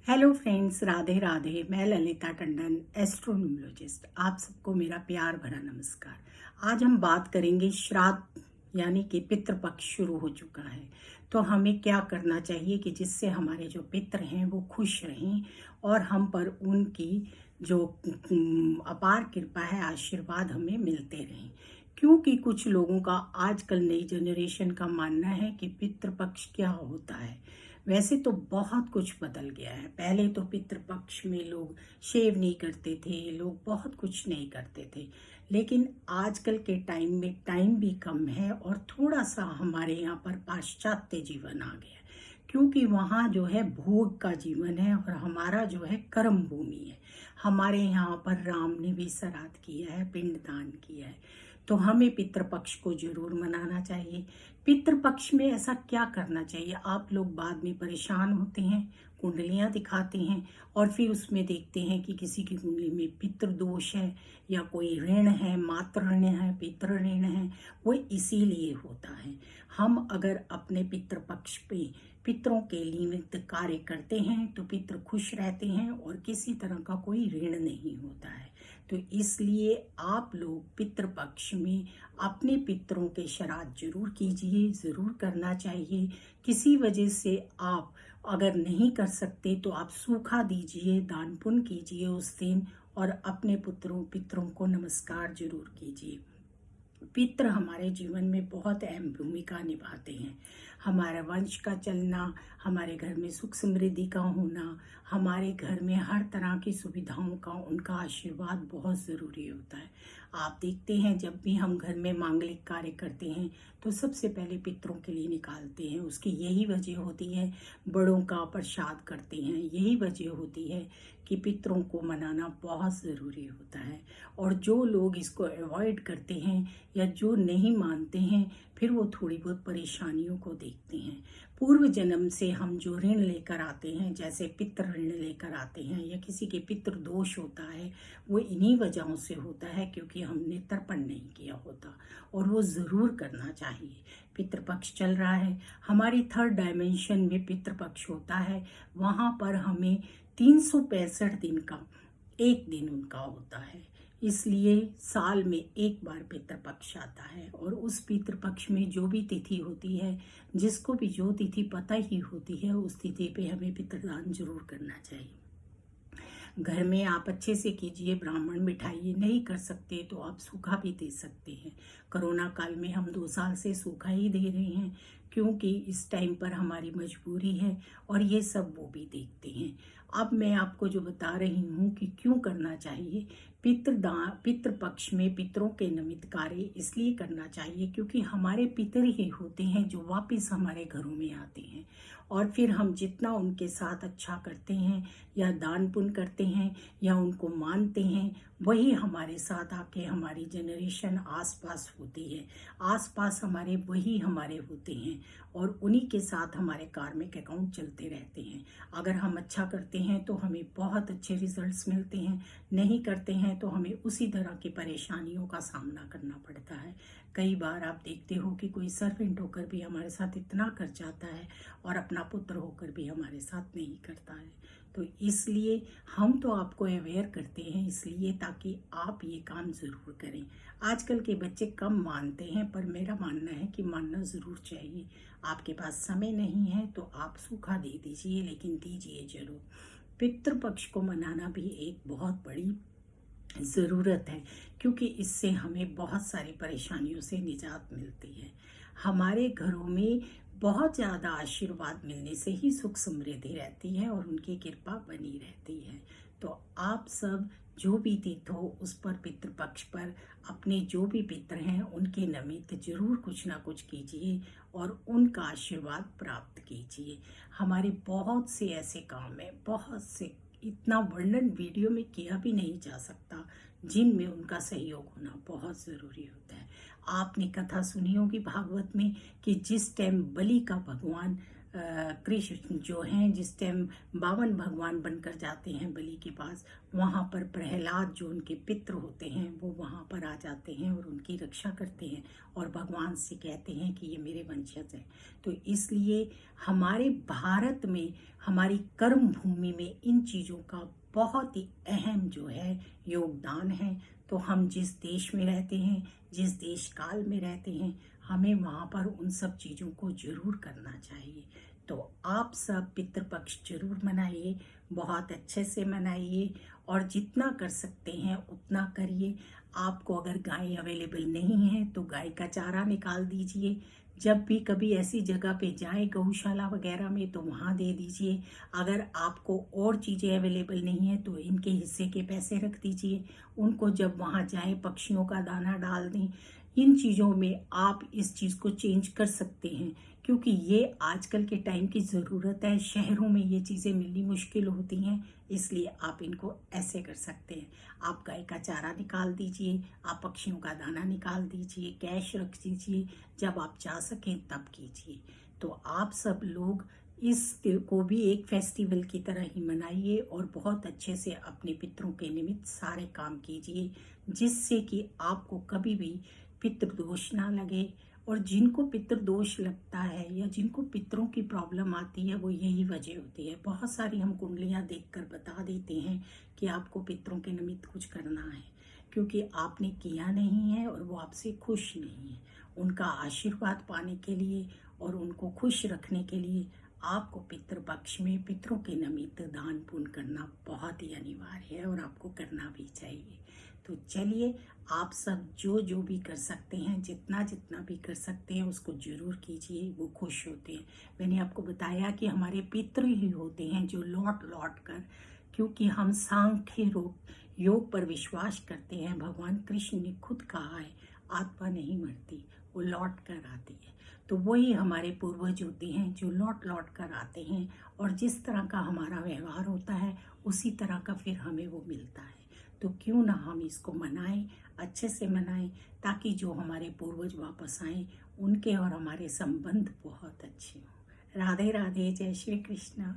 Hello friends, Radhe Radhe. मैं ललिता टंडन, एस्ट्रोन्यूमोलॉजिस्ट। आप सबको मेरा प्यार भरा नमस्कार। आज हम बात करेंगे श्राद्ध, यानी कि पितृपक्ष शुरू हो चुका है। तो हमें क्या करना चाहिए कि जिससे हमारे जो पितृ हैं वो खुश रहें और हम पर उनकी जो अपार कृपा है, आशीर्वाद हमें मिलते रहें। क्योंकि कुछ लोगों का आजकल नई जनरेशन का मानना है कि पितृपक्ष क्या होता है। वैसे तो बहुत कुछ बदल गया है। पहले तो पितृपक्ष में लोग शेव नहीं करते थे, लोग बहुत कुछ नहीं करते थे। लेकिन आजकल के टाइम में टाइम भी कम है और थोड़ा सा हमारे यहाँ पर पाश्चात्य जीवन आ गया है। क्योंकि वहाँ जो है भोग का जीवन है और हमारा जो है कर्म भूमि है। हमारे यहाँ पर राम ने भी श्राद्ध किया है, पिंडदान किया है। तो हमें पितृपक्ष को जरूर मनाना चाहिए। पितृपक्ष में ऐसा क्या करना चाहिए? आप लोग बाद में परेशान होते हैं, कुंडलियां दिखाते हैं और फिर उसमें देखते हैं कि किसी की कुंडली में पितृदोष है या कोई ऋण है, मातृ ऋण है, पितृ ऋण है। वो इसीलिए होता है। हम अगर अपने पितृपक्ष पे पितरों के निमित्त कार्य करते हैं तो पितृ खुश रहते हैं और किसी तरह का कोई ऋण नहीं होता है। तो इसलिए आप लोग पितृपक्ष में अपने पितरों के श्राद्ध जरूर कीजिए, जरूर करना चाहिए। किसी वजह से आप अगर नहीं कर सकते तो आप सूखा दीजिए, दान पुण्य कीजिए उस दिन और अपने पितरों को नमस्कार जरूर कीजिए। पितृ हमारे जीवन में बहुत अहम भूमिका निभाते हैं। हमारे वंश का चलना, हमारे घर में सुख समृद्धि का होना, हमारे घर में हर तरह की सुविधाओं का उनका आशीर्वाद बहुत ज़रूरी होता है। आप देखते हैं जब भी हम घर में मांगलिक कार्य करते हैं तो सबसे पहले पितरों के लिए निकालते हैं। उसकी यही वजह होती है, बड़ों का प्रसाद करते हैं। यही वजह होती है कि पितरों को मनाना बहुत ज़रूरी होता है। और जो लोग इसको अवॉइड करते हैं या जो नहीं मानते हैं, फिर वो थोड़ी बहुत परेशानियों को देखते हैं। पूर्व जन्म से हम जो ऋण लेकर आते हैं, जैसे पितृ ऋण लेकर आते हैं या किसी के पितृ दोष होता है, वो इन्हीं वजहों से होता है क्योंकि हमने तर्पण नहीं किया होता। और वो ज़रूर करना चाहिए। पितृपक्ष चल रहा है, हमारी थर्ड डायमेंशन में पितृपक्ष होता है। वहाँ पर हमें 365 दिन का एक दिन उनका होता है। इसलिए साल में एक बार पितृपक्ष आता है और उस पितृपक्ष में जो भी तिथि होती है, जिसको भी जो तिथि पता ही होती है, उस तिथि पे हमें पितृदान जरूर करना चाहिए। घर में आप अच्छे से कीजिए, ब्राह्मण बिठाइए। नहीं कर सकते तो आप सूखा भी दे सकते हैं। कोरोना काल में हम 2 साल से सूखा ही दे रहे हैं क्योंकि इस टाइम पर हमारी मजबूरी है और ये सब वो भी देखते हैं। अब मैं आपको जो बता रही हूँ कि क्यों करना चाहिए। पितृपक्ष में पितरों के निमित्त कार्य इसलिए करना चाहिए क्योंकि हमारे पितर ही होते हैं जो वापस हमारे घरों में आते हैं। और फिर हम जितना उनके साथ अच्छा करते हैं या दान पुण्य करते हैं या उनको मानते हैं, वही हमारे साथ आके हमारी जनरेशन आसपास होती है। आसपास हमारे वही हमारे होते हैं और उन्हीं के साथ हमारे कार्मिक अकाउंट चलते रहते हैं। अगर हम अच्छा करते हैं तो हमें बहुत अच्छे रिजल्ट्स मिलते हैं, नहीं करते हैं तो हमें उसी तरह की परेशानियों का सामना करना पड़ता है। कई बार आप देखते हो कि कोई सर्वेंट होकर भी हमारे साथ इतना कर जाता है और अपना पुत्र होकर भी हमारे साथ नहीं करता है। तो इसलिए हम तो आपको अवेयर करते हैं इसलिए ताकि आप ये काम ज़रूर करें। आजकल के बच्चे कम मानते हैं, पर मेरा मानना है कि मानना ज़रूर चाहिए। आपके पास समय नहीं है तो आप सूखा दे दीजिए, लेकिन दीजिए ज़रूर। पितृपक्ष को मनाना भी एक बहुत बड़ी ज़रूरत है क्योंकि इससे हमें बहुत सारी परेशानियों से निजात मिलती है। हमारे घरों में बहुत ज़्यादा आशीर्वाद मिलने से ही सुख समृद्धि रहती है और उनकी कृपा बनी रहती है। तो आप सब जो भी तीर्थ हो उस पर पितृपक्ष पर अपने जो भी पितृ हैं उनके निमित्त जरूर कुछ ना कुछ कीजिए और उनका आशीर्वाद प्राप्त कीजिए। हमारे बहुत से ऐसे काम हैं, बहुत से, इतना वर्णन वीडियो में किया भी नहीं जा सकता, जिनमें उनका सहयोग होना बहुत ज़रूरी होता है। आपने कथा सुनी होगी भागवत में कि जिस टाइम बलि का भगवान कृष्ण जो हैं जिस टाइम 52 भगवान बनकर जाते हैं बलि के पास, वहाँ पर प्रहलाद जो उनके पित्र होते हैं वो वहाँ पर आ जाते हैं और उनकी रक्षा करते हैं और भगवान से कहते हैं कि ये मेरे वंशज हैं। तो इसलिए हमारे भारत में, हमारी कर्म भूमि में इन चीज़ों का बहुत ही अहम जो है योगदान है। तो हम जिस देश में रहते हैं, जिस देश काल में रहते हैं, हमें वहाँ पर उन सब चीज़ों को जरूर करना चाहिए। तो आप सब पितृपक्ष जरूर मनाइए, बहुत अच्छे से मनाइए और जितना कर सकते हैं उतना करिए। आपको अगर गाय अवेलेबल नहीं है तो गाय का चारा निकाल दीजिए। जब भी कभी ऐसी जगह पे जाए गौशाला वगैरह में तो वहाँ दे दीजिए। अगर आपको और चीज़ें अवेलेबल नहीं है तो इनके हिस्से के पैसे रख दीजिए। उनको जब वहाँ जाए पक्षियों का दाना डाल दें। इन चीज़ों में आप इस चीज़ को चेंज कर सकते हैं क्योंकि ये आजकल के टाइम की ज़रूरत है। शहरों में ये चीज़ें मिलनी मुश्किल होती हैं, इसलिए आप इनको ऐसे कर सकते हैं। आप गाय का चारा निकाल दीजिए, आप पक्षियों का दाना निकाल दीजिए, कैश रख दीजिए, जब आप जा सकें तब कीजिए। तो आप सब लोग इस को भी एक फेस्टिवल की तरह ही मनाइए और बहुत अच्छे से अपने पितरों के निमित्त सारे काम कीजिए, जिससे कि आपको कभी भी पितृदोष ना लगे। और जिनको पितृदोष लगता है या जिनको पितरों की प्रॉब्लम आती है वो यही वजह होती है। बहुत सारी हम कुंडलियाँ देखकर बता देते हैं कि आपको पितरों के निमित्त कुछ करना है, क्योंकि आपने किया नहीं है और वो आपसे खुश नहीं है। उनका आशीर्वाद पाने के लिए और उनको खुश रखने के लिए आपको पितृपक्ष में पितरों के निमित्त दान पुण्य करना बहुत ही अनिवार्य है और आपको करना भी चाहिए। तो चलिए, आप सब जो जो भी कर सकते हैं, जितना जितना भी कर सकते हैं उसको जरूर कीजिए, वो खुश होते हैं। मैंने आपको बताया कि हमारे पितृ ही होते हैं जो लौट लौट कर, क्योंकि हम सांख्य योग पर विश्वास करते हैं। भगवान कृष्ण ने खुद कहा है आत्मा नहीं मरती, वो लौट कर आती है। तो वही हमारे पूर्वज होते हैं जो लौट लौट कर आते हैं और जिस तरह का हमारा व्यवहार होता है उसी तरह का फिर हमें वो मिलता है। तो क्यों ना हम इसको मनाएं, अच्छे से मनाएं, ताकि जो हमारे पूर्वज वापस आएं उनके और हमारे संबंध बहुत अच्छे हों। राधे राधे, जय श्री कृष्ण।